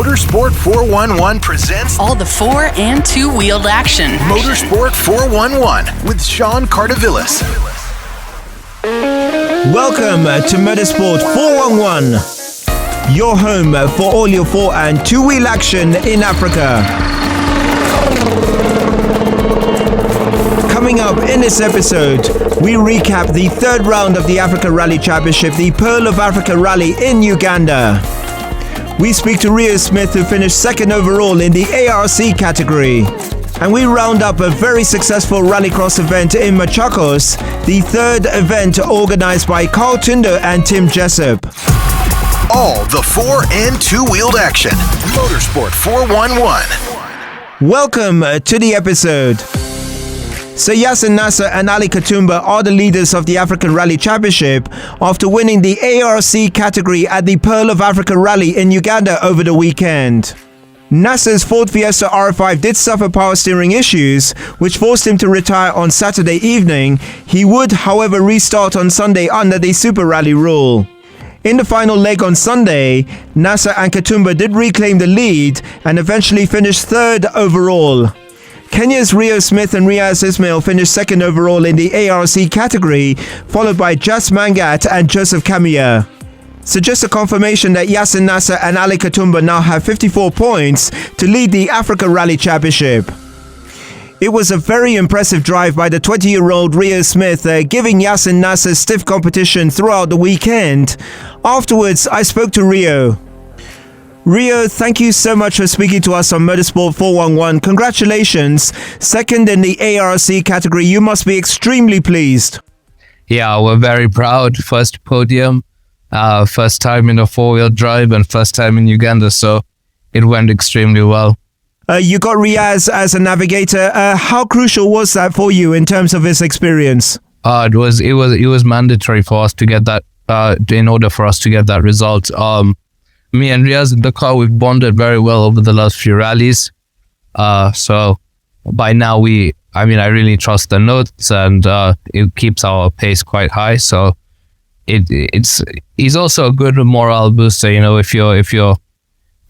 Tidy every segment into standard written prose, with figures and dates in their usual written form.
Motorsport 411 presents all the four- and two-wheeled action. Motorsport 411 with Sean Cardovillis. Welcome to Motorsport 411, your home for all your four- and two-wheel action in Africa. Coming up in this episode, we recap the third round of the Africa Rally Championship, the Pearl of Africa Rally in Uganda. We speak to Rio Smith, who finished second overall in the ARC category. And we round up a very successful Rallycross event in Machakos, the third event organized by Frank Tundo and Jessop. All the four- and two-wheeled action. Motorsport 411. Welcome to the episode. So Yasin Nasser and Ali Katumba are the leaders of the African Rally Championship after winning the ARC category at the Pearl of Africa Rally in Uganda over the weekend. Nasser's Ford Fiesta R5 did suffer power steering issues, which forced him to retire on Saturday evening. He would, however, restart on Sunday under the Super Rally rule. In the final leg on Sunday, Nasser and Katumba did reclaim the lead and eventually finished third overall. Kenya's Rio Smith and Riaz Ismail finished second overall in the ARC category, followed by Jas Mangat and Joseph Kamia. So just a confirmation that Yasin Nasser and Ali Katumba now have 54 points to lead the Africa Rally Championship. It was a very impressive drive by the 20-year-old Rio Smith, giving Yasin Nasser stiff competition throughout the weekend. Afterwards, I spoke to Rio. Rio, thank you so much for speaking to us on Motorsport 411. Congratulations. Second in the ARC category. You must be extremely pleased. Yeah, we're very proud. First podium, first time in a four-wheel drive and first time in Uganda. So it went extremely well. You got Riaz as a navigator. How crucial was that for you in terms of his experience? It was mandatory for us to get that, in order for us to get that result. Me and Riaz in the car, we've bonded very well over the last few rallies. So by now I really trust the notes, and it keeps our pace quite high. So he's also a good morale booster. You know, if you're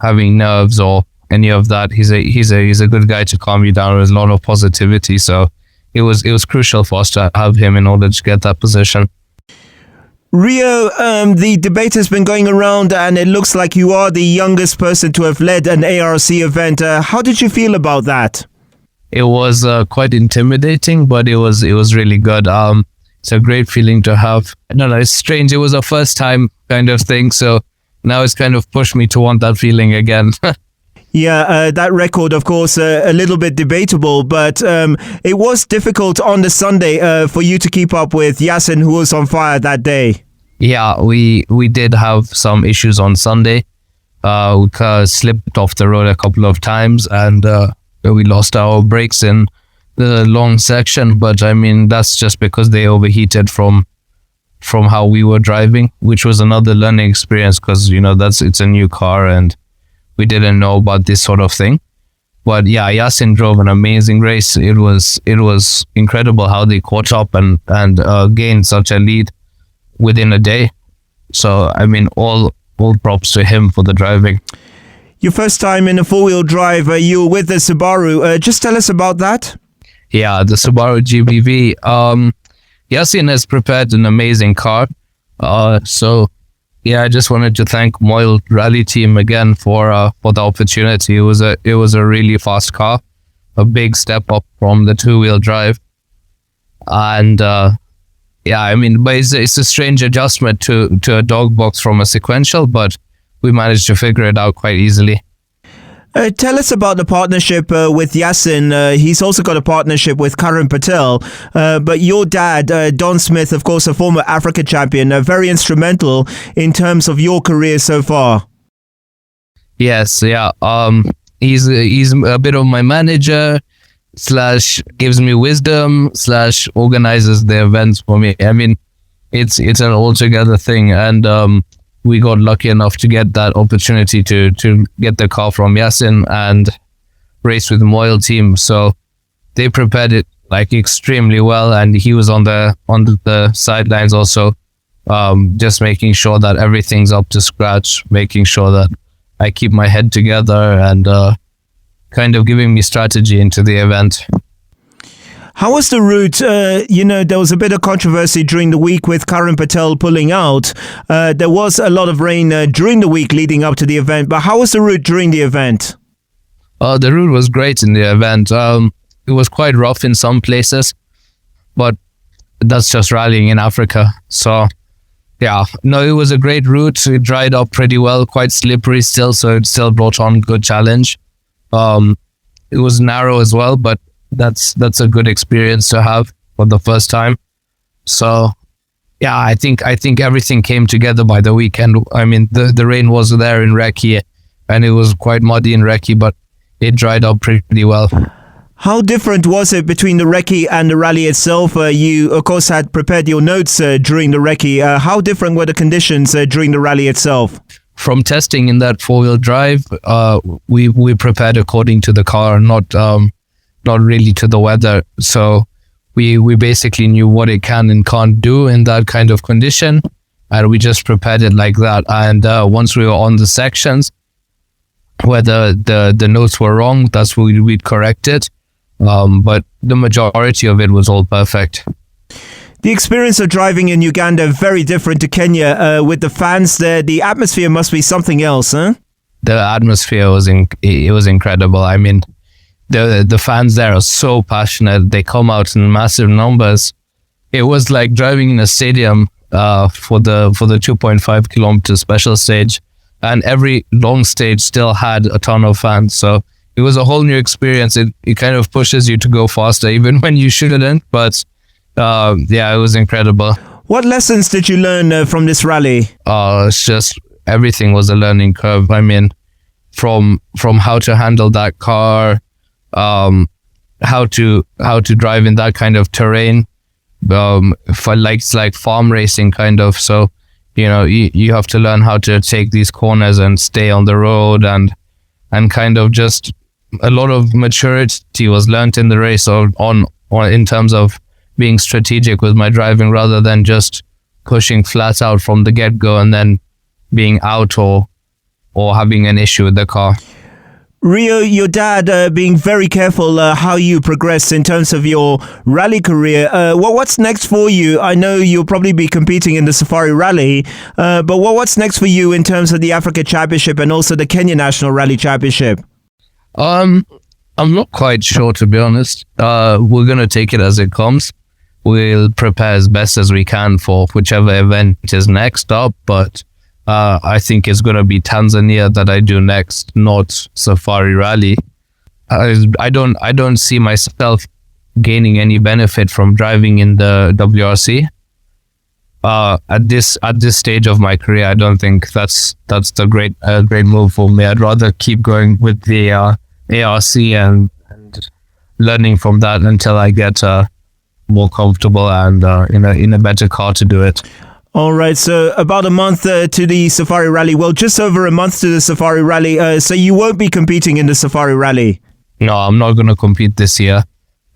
having nerves or any of that, he's a good guy to calm you down. There's a lot of positivity. So it was crucial for us to have him in order to get that position. Rio, the debate has been going around, and it looks like you are the youngest person to have led an ARC event. How did you feel about that? It was quite intimidating, but it was really good. It's a great feeling to have. I don't know, it's strange. It was a first time kind of thing, so now it's kind of pushed me to want that feeling again. Yeah, that record, of course, a little bit debatable, but it was difficult on the Sunday for you to keep up with Yasin, who was on fire that day. Yeah, we did have some issues on Sunday. We slipped off the road a couple of times, and we lost our brakes in the long section. But I mean, that's just because they overheated from how we were driving, which was another learning experience because, you know, it's a new car and we didn't know about this sort of thing. But yeah, Yasin drove an amazing race. It was incredible how they caught up and gained such a lead within a day. So I mean, all props to him for the driving. Your first time in a four-wheel drive, you were with the Subaru. Just tell us about that. Yeah, the Subaru GBV. Yasin has prepared an amazing car. So yeah, I just wanted to thank Moyle Rally Team again for the opportunity. It was a really fast car, a big step up from the two-wheel drive, and yeah, I mean, but it's a strange adjustment to a dog box from a sequential, but we managed to figure it out quite easily. Tell us about the partnership with Yasin. He's also got a partnership with Karan Patel. But your dad, Don Smith, of course, a former Africa champion, very instrumental in terms of your career so far. Yes, yeah. He's a bit of my manager / gives me wisdom / organizes the events for me. I mean, it's an altogether thing, and we got lucky enough to get that opportunity to get the car from Yasin and race with the Moyle team. So they prepared it like extremely well, and he was on the sidelines also, just making sure that everything's up to scratch, making sure that I keep my head together and kind of giving me strategy into the event. How was the route? There was a bit of controversy during the week with Karan Patel pulling out. There was a lot of rain during the week leading up to the event, but how was the route during the event? The route was great in the event. It was quite rough in some places, but that's just rallying in Africa. So, yeah, no, it was a great route. It dried up pretty well, quite slippery still, so it still brought on good challenge. It was narrow as well, but that's a good experience to have for the first time. So, yeah, I think everything came together by the weekend. I mean, the rain was there in Recce, and it was quite muddy in Recce, but it dried up pretty well. How different was it between the Recce and the rally itself? You, of course, had prepared your notes during the Recce. How different were the conditions during the rally itself? From testing in that four-wheel drive, we prepared according to the car, not really to the weather. So we basically knew what it can and can't do in that kind of condition, and we just prepared it like that. And once we were on the sections where the notes were wrong, that's when we'd correct it. But the majority of it was all perfect. The experience of driving in Uganda very different to Kenya. With the fans there, the atmosphere must be something else, huh? The atmosphere was incredible. I mean, the fans there are so passionate. They come out in massive numbers. It was like driving in a stadium for the 2.5 kilometer special stage, and every long stage still had a ton of fans. So it was a whole new experience. It kind of pushes you to go faster, even when you shouldn't. But yeah, it was incredible. What lessons did you learn from this rally? It's just everything was a learning curve. I mean, from how to handle that car, how to drive in that kind of terrain, for it's like farm racing kind of. So you have to learn how to take these corners and stay on the road, and kind of just a lot of maturity was learnt in the race on in terms of being strategic with my driving rather than just pushing flat out from the get-go and then being out or having an issue with the car. Rio, your dad being very careful how you progress in terms of your rally career. What's next for you? I know you'll probably be competing in the Safari Rally, but what's next for you in terms of the Africa Championship and also the Kenya National Rally Championship? I'm not quite sure, to be honest. We're going to take it as it comes. We'll prepare as best as we can for whichever event is next up, but I think it's going to be Tanzania that I do next, not Safari Rally. I don't see myself gaining any benefit from driving in the WRC. At this stage of my career, I don't think that's the great move for me. I'd rather keep going with the ARC and learning from that until I get more comfortable and in a better car to do it. All right, so about a month to the Safari Rally. Well, just over a month to the Safari Rally. So you won't be competing in the Safari Rally? No, I'm not going to compete this year.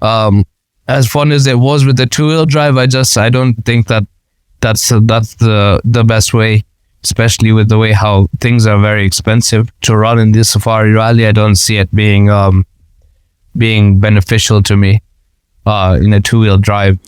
As fun as it was with the two-wheel drive, I don't think that's the best way, especially with the way how things are very expensive to run in this Safari Rally. I don't see it being beneficial to me in a two-wheel drive.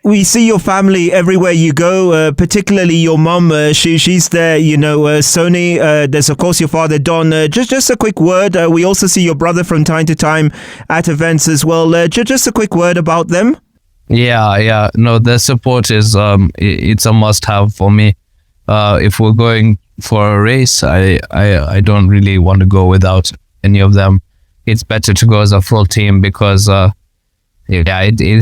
We see your family everywhere you go, particularly your mum. She's there, Sony. There's, of course, your father, Don. Just a quick word. We also see your brother from time to time at events as well. Just a quick word about them. Yeah. No, their support is it's a must-have for me. If we're going for a race, I don't really want to go without any of them. It's better to go as a full team because it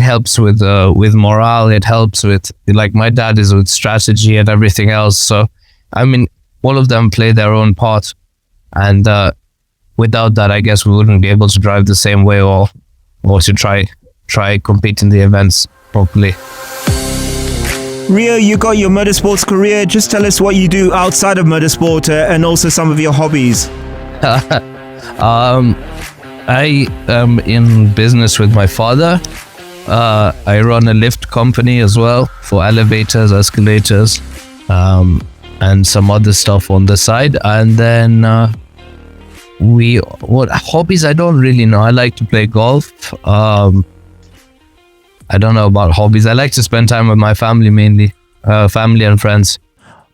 helps with morale. It helps with, like, my dad is with strategy and everything else. So, I mean, all of them play their own part, and without that, I guess we wouldn't be able to drive the same way or to try compete in the events properly. Rio, you got your motorsports career. Just tell us what you do outside of motorsport and also some of your hobbies. I am in business with my father. I run a lift company as well for elevators, escalators. and some other stuff on the side. And then what hobbies, I don't really know. I like to play golf. I don't know about hobbies. I like to spend time with my family mainly, family and friends.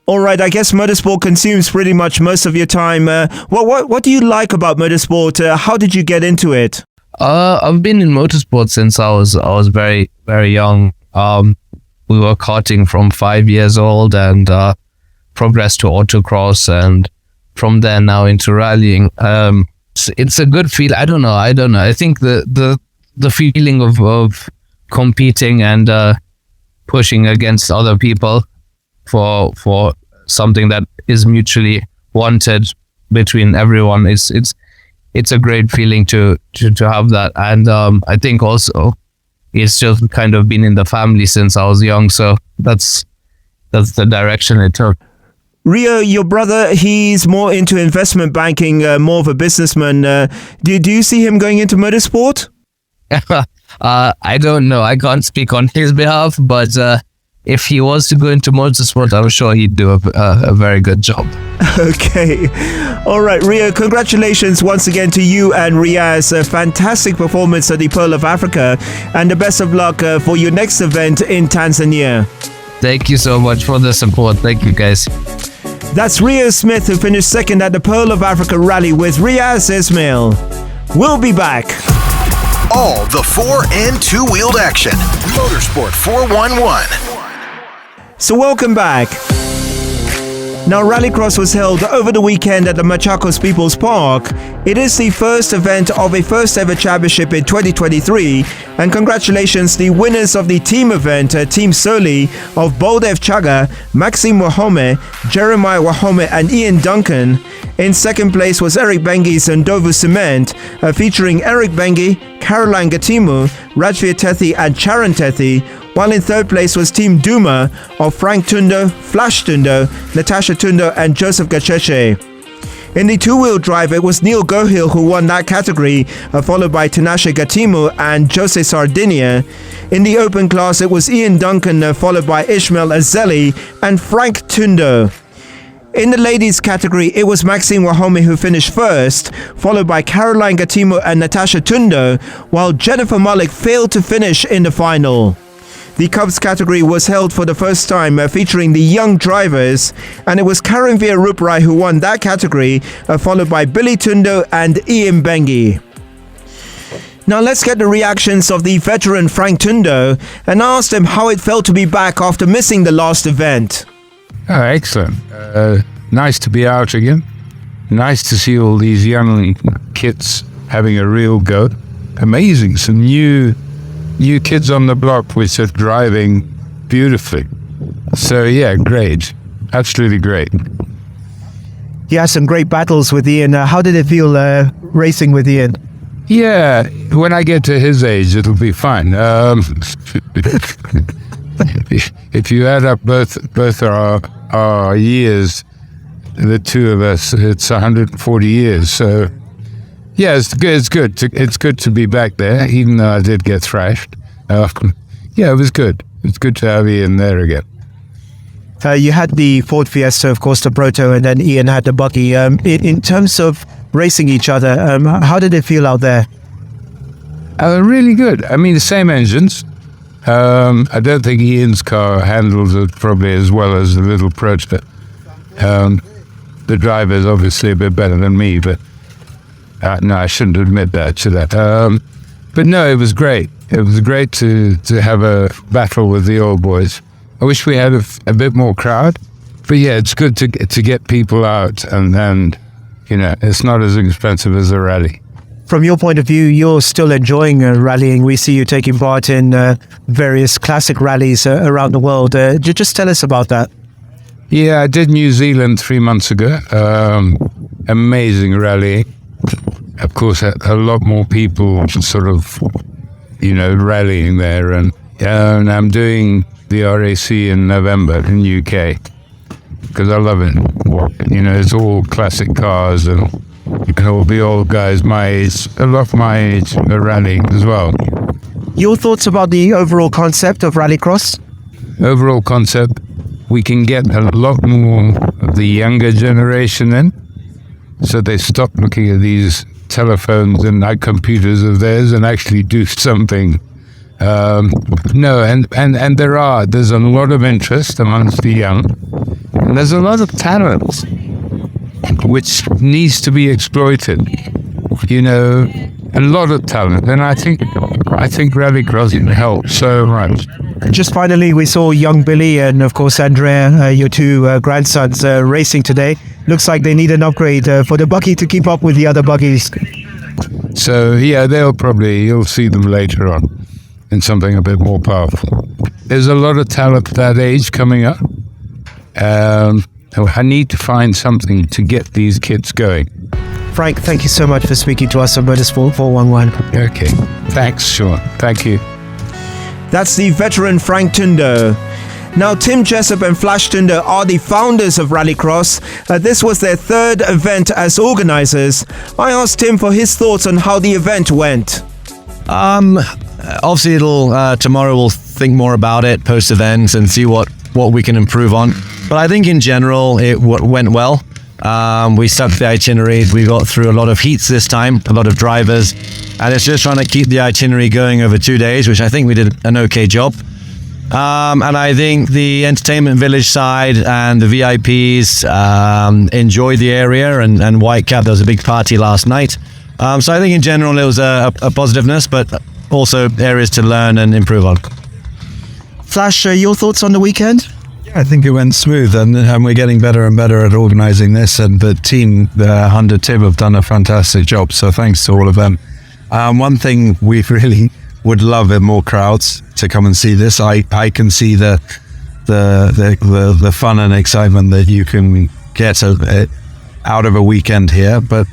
All right, I guess motorsport consumes pretty much most of your time. What do you like about motorsport? How did you get into it? I've been in motorsport since I was very, very young. We were karting from 5 years old and progressed to autocross, and from there now into rallying. It's a good feel. I don't know. I think the feeling of competing and pushing against other people for something that is mutually wanted between everyone it's a great feeling to have that. And I think also it's just kind of been in the family since I was young, so that's the direction it took. Rio, your brother, he's more into investment banking, more of a businessman. Do you see him going into motorsport? I don't know. I can't speak on his behalf, but if he was to go into motorsport, I'm sure he'd do a very good job. Okay. All right, Rio, congratulations once again to you and Riaz. A fantastic performance at the Pearl of Africa, and the best of luck for your next event in Tanzania. Thank you so much for the support. Thank you, guys. That's Rio Smith, who finished second at the Pearl of Africa Rally with Riaz Ismail. We'll be back. All the 4 and 2-wheeled action. Motorsport 411. So welcome back. Now, Rallycross was held over the weekend at the Machakos People's Park. It is the first event of a first ever championship in 2023, and congratulations the winners of the team event, Team Soli of Baldev Chaga, Maxime Wahome, Jeremiah Wahome and Ian Duncan. In second place was Eric Bengi's Ndovu Cement, featuring Eric Bengi, Caroline Gatimu, Rajveer Tethi and Charan Tethi, while in third place was Team Duma of Frank Tundo, Flash Tundo, Natasha Tundo and Joseph Gacheche. In the two-wheel drive, it was Neil Gohill who won that category, followed by Tinashe Gatimu and Jose Sardinia. In the open class, it was Ian Duncan, followed by Ishmael Azeli and Frank Tundo. In the ladies category, it was Maxine Wahome who finished first, followed by Caroline Gatimu and Natasha Tundo, while Jennifer Mullick failed to finish in the final. The Cubs category was held for the first time, featuring the young drivers, and it was Karanveer Ruprai who won that category, followed by Billy Tundo and Ian Bengi. Now let's get the reactions of the veteran Frank Tundo and ask him how it felt to be back after missing the last event. Oh, excellent. Nice to be out again. Nice to see all these young kids having a real go. Amazing. Some new kids on the block which are driving beautifully. So yeah, great. Absolutely great. You had some great battles with Ian. How did it feel racing with Ian? Yeah, when I get to his age, it'll be fine. If you add up both our years, the two of us, it's 140 years. So yeah, it's good. It's good to be back there, even though I did get thrashed. Yeah, it was good. It's good to have Ian there again. You had the Ford Fiesta, of course, the Proto, and then Ian had the buggy. In terms of racing each other, how did it feel out there? Really good. I mean, the same engines. I don't think Ian's car handles it probably as well as the little Proto. The driver's obviously a bit better than me, but no, I shouldn't admit that, should I? But no, it was great. It was great to have a battle with the old boys. I wish we had a bit more crowd, but yeah, it's good to get people out, and you know, it's not as expensive as a rally. From your point of view, you're still enjoying rallying. We see you taking part in various classic rallies around the world. Just tell us about that. Yeah, I did New Zealand 3 months ago. Amazing rally. Of course, a lot more people sort of, you know, rallying there. And I'm doing the RAC in November in UK because I love it. You know, it's all classic cars and all the old guys my age, a lot my age, are rallying as well. Your thoughts about the overall concept of Rallycross? Overall concept, we can get a lot more of the younger generation in. So they stop looking at these telephones and computers of theirs and actually do something. There's a lot of interest amongst the young. And there's a lot of talent which needs to be exploited. A lot of talent. And I think Rallycross can help so much. Just finally, we saw young Billy and, of course, Andrea, your two grandsons, racing today. Looks like they need an upgrade for the buggy to keep up with the other buggies. So, yeah, you'll see them later on in something a bit more powerful. There's a lot of talent at that age coming up. I need to find something to get these kids going. Frank, thank you so much for speaking to us on Motorsport 411. Okay. Thanks, Sean. Thank you. That's the veteran Frank Tundo. Now, Tim Jessop and Flash Tundo are the founders of Rallycross. This was their third event as organizers. I asked Tim for his thoughts on how the event went. Obviously, tomorrow we'll think more about it post-event and see what we can improve on. But I think in general, it went well. We stuck to the itinerary. We got through a lot of heats this time, a lot of drivers. And it's just trying to keep the itinerary going over 2 days, which I think we did an okay job. And I think the entertainment village side and the VIPs enjoyed the area, and Whitecap, there was a big party last night. So I think in general it was a positiveness, but also areas to learn and improve on. Flash, your thoughts on the weekend? I think it went smooth, and we're getting better and better at organising this, and the team under Tim have done a fantastic job, so thanks to all of them. One thing we really would love are more crowds to come and see this. I can see the fun and excitement that you can get out of a weekend here, but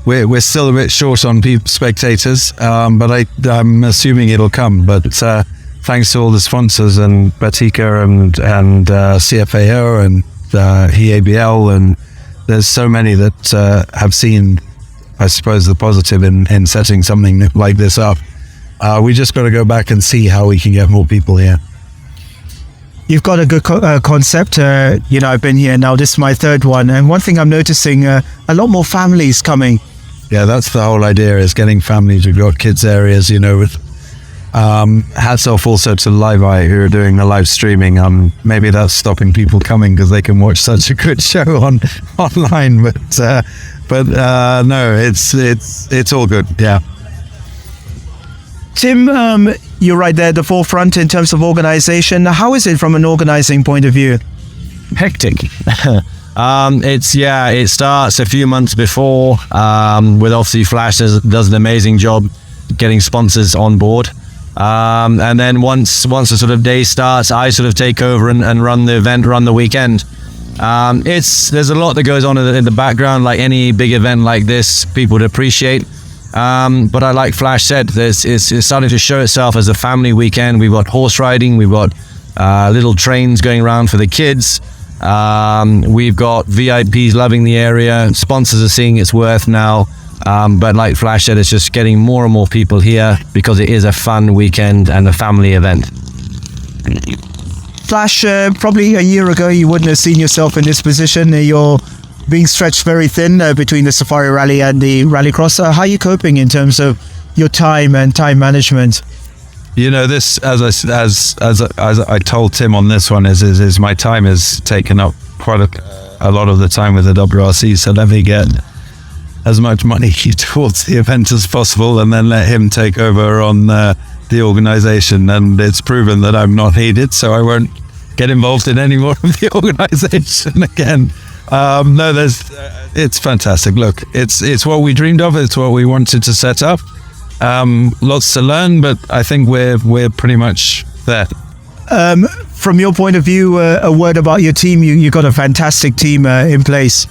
we're still a bit short on spectators, but I'm assuming it'll come. But thanks to all the sponsors and Batika and CFAO and EABL, and there's so many that have seen, I suppose, the positive in setting something like this up. We just got to go back and see how we can get more people here. You've got a good concept. I've been here now. This is my third one. And one thing I'm noticing, a lot more families coming. Yeah, that's the whole idea, is getting families. We've got kids areas, with hats off also to Live Eye, who are doing the live streaming. Maybe that's stopping people coming because they can watch such a good show online. But no, it's all good. Yeah. Tim, you're right there at the forefront in terms of organization. How is it from an organizing point of view? Hectic. It starts a few months before, with obviously Flash does an amazing job getting sponsors on board. And then once the sort of day starts, I sort of take over and run the event, run the weekend. There's a lot that goes on in the background, like any big event like this, people would appreciate. But like Flash said, it's starting to show itself as a family weekend. We've got horse riding, we've got little trains going around for the kids. We've got VIPs loving the area. Sponsors are seeing its worth now. But like Flash said, it's just getting more and more people here because it is a fun weekend and a family event. Flash, probably a year ago, you wouldn't have seen yourself in this position. You're being stretched very thin between the Safari Rally and the Rallycross. How are you coping in terms of your time and time management? This, as I told Tim on this one, is my time is taken up quite a lot of the time with the WRC. So let me get as much money towards the event as possible, and then let him take over on the organisation. And it's proven that I'm not needed, so I won't get involved in any more of the organisation again. It's fantastic. Look, it's what we dreamed of. It's what we wanted to set up. Lots to learn, but I think we're pretty much there. From your point of view, a word about your team. You got a fantastic team in place.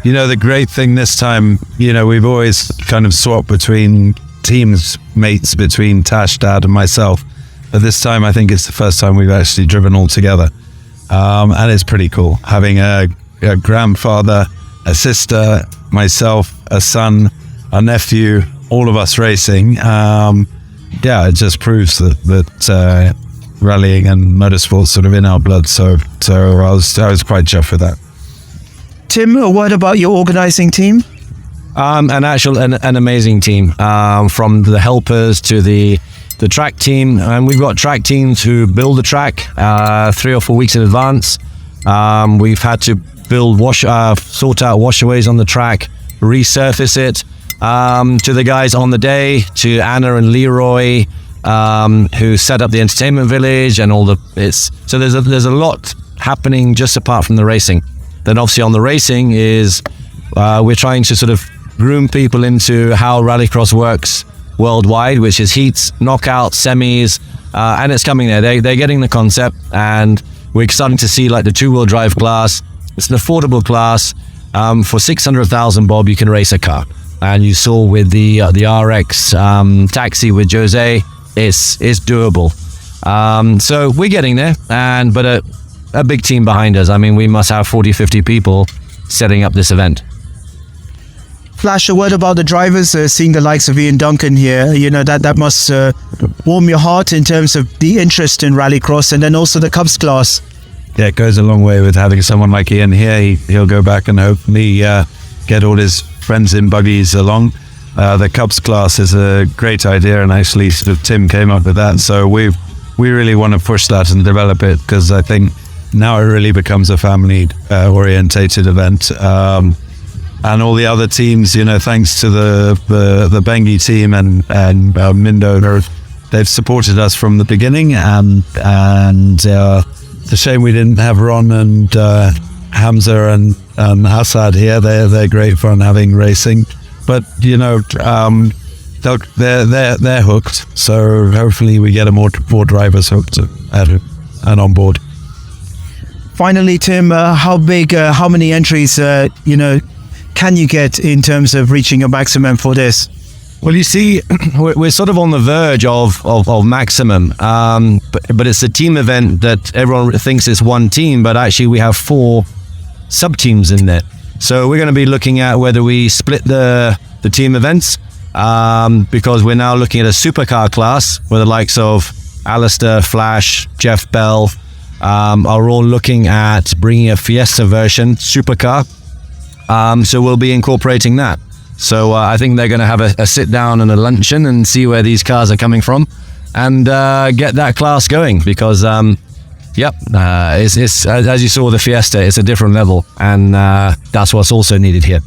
The great thing this time, we've always kind of swapped between mates between Tash, Dad, and myself. But this time, I think it's the first time we've actually driven all together, and it's pretty cool having a grandfather, a sister, myself, a son, a nephew, all of us racing. It just proves that rallying and motorsport sort of in our blood. So I was quite chuffed with that. Tim, a word about your organizing team? An amazing team, from the helpers to the track team. And we've got track teams who build the track 3 or 4 weeks in advance. We've had to build sort out washaways on the track, resurface it. To the guys on the day, to Anna and Leroy, who set up the entertainment village and all so there's a lot happening just apart from the racing. Then obviously on the racing is we're trying to sort of groom people into how Rallycross works worldwide, which is heats, knockouts, semis, and it's coming there. They're getting the concept, and we're starting to see like the 2-wheel drive class. It's an affordable class. For 600,000 bob, you can race a car. And you saw with the RX taxi with Jose, it's doable. So we're getting there, but a big team behind us. I mean, we must have 40, 50 people setting up this event. Flash, a word about the drivers, seeing the likes of Ian Duncan here, that must warm your heart in terms of the interest in Rallycross, and then also the Cubs class. Yeah, it goes a long way with having someone like Ian here. He'll go back and hopefully get all his friends in buggies along. The Cubs class is a great idea, and actually sort of Tim came up with that. So we really want to push that and develop it, because I think now it really becomes a family orientated event. And all the other teams, thanks to the Bengi team and Mindo, they've supported us from the beginning. And it's a shame we didn't have Ron and Hamza and Assad here. They're great fun having racing, but they're hooked. So hopefully we get more drivers hooked and on board. Finally, Tim, how many entries can you get in terms of reaching a maximum for this? Well, you see, we're sort of on the verge of maximum, but it's a team event that everyone thinks is one team, but actually we have 4 sub-teams in there. So we're going to be looking at whether we split the team events, because we're now looking at a supercar class where the likes of Alistair, Flash, Jeff Bell are all looking at bringing a Fiesta version supercar. So we'll be incorporating that. So I think they're going to have a sit down and a luncheon and see where these cars are coming from, and get that class going, because it's as you saw the Fiesta, it's a different level, and that's what's also needed here.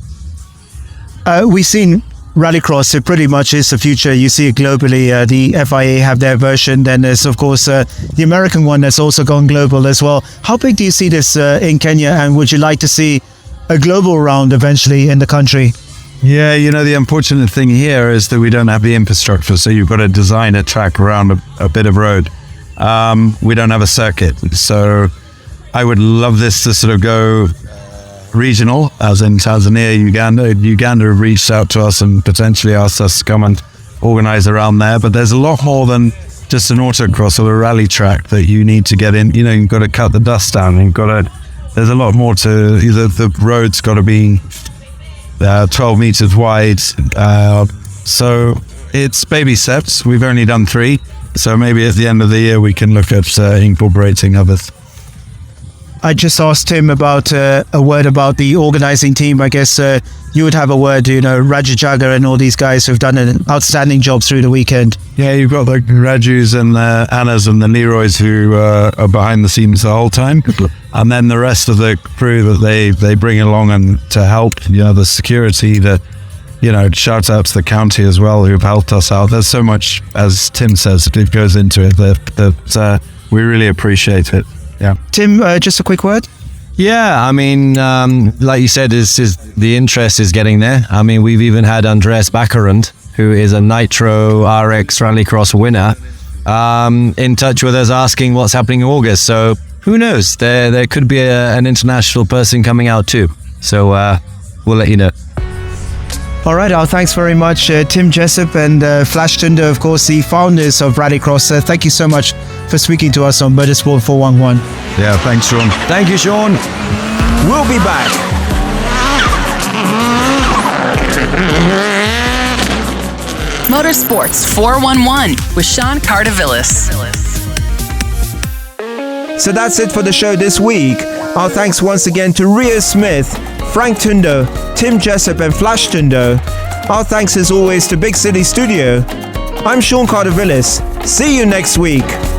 We've seen Rallycross, it pretty much is the future. You see it globally. The FIA have their version. Then there's, of course, the American one that's also gone global as well. How big do you see this in Kenya, and would you like to see a global round eventually in the country? Yeah, the unfortunate thing here is that we don't have the infrastructure, so you've got to design a track around a bit of road. We don't have a circuit, so I would love this to sort of go regional, as in Tanzania, Uganda. Uganda have reached out to us and potentially asked us to come and organize around there, but there's a lot more than just an autocross or a rally track that you need to get in. You've got to cut the dust down, there's a lot more to the road's got to be 12 meters wide, so it's baby steps. We've only done 3, so maybe at the end of the year we can look at incorporating others. I just asked him about a word about the organizing team. I guess you would have a word, Raju Jagger and all these guys who've done an outstanding job through the weekend. Yeah, you've got the Rajus and the Annas and the Leroys who are behind the scenes the whole time. And then the rest of the crew that they bring along and to help, the security, shout out to the county as well who've helped us out. There's so much, as Tim says, that goes into it that we really appreciate it. Yeah. Tim, just a quick word? Yeah, I mean, like you said, is the interest is getting there. I mean, we've even had Andreas Baccarand, who is a Nitro RX Rallycross winner, in touch with us asking what's happening in August. So who knows? There could be an international person coming out too. So we'll let you know. All right, thanks very much, Tim Jessop and Flash Tundo, of course, the founders of Rallycross. Thank you so much for speaking to us on Motorsport 411. Yeah, thanks, Sean. Thank you, Sean. We'll be back. Motorsports 411 with Sean Cardovillis. So that's it for the show this week. Our thanks once again to Rio Smith, Frank Tundo, Tim Jessop and Flash Tundo. Our thanks as always to Big City Studio. I'm Sean Cardovillis. See you next week.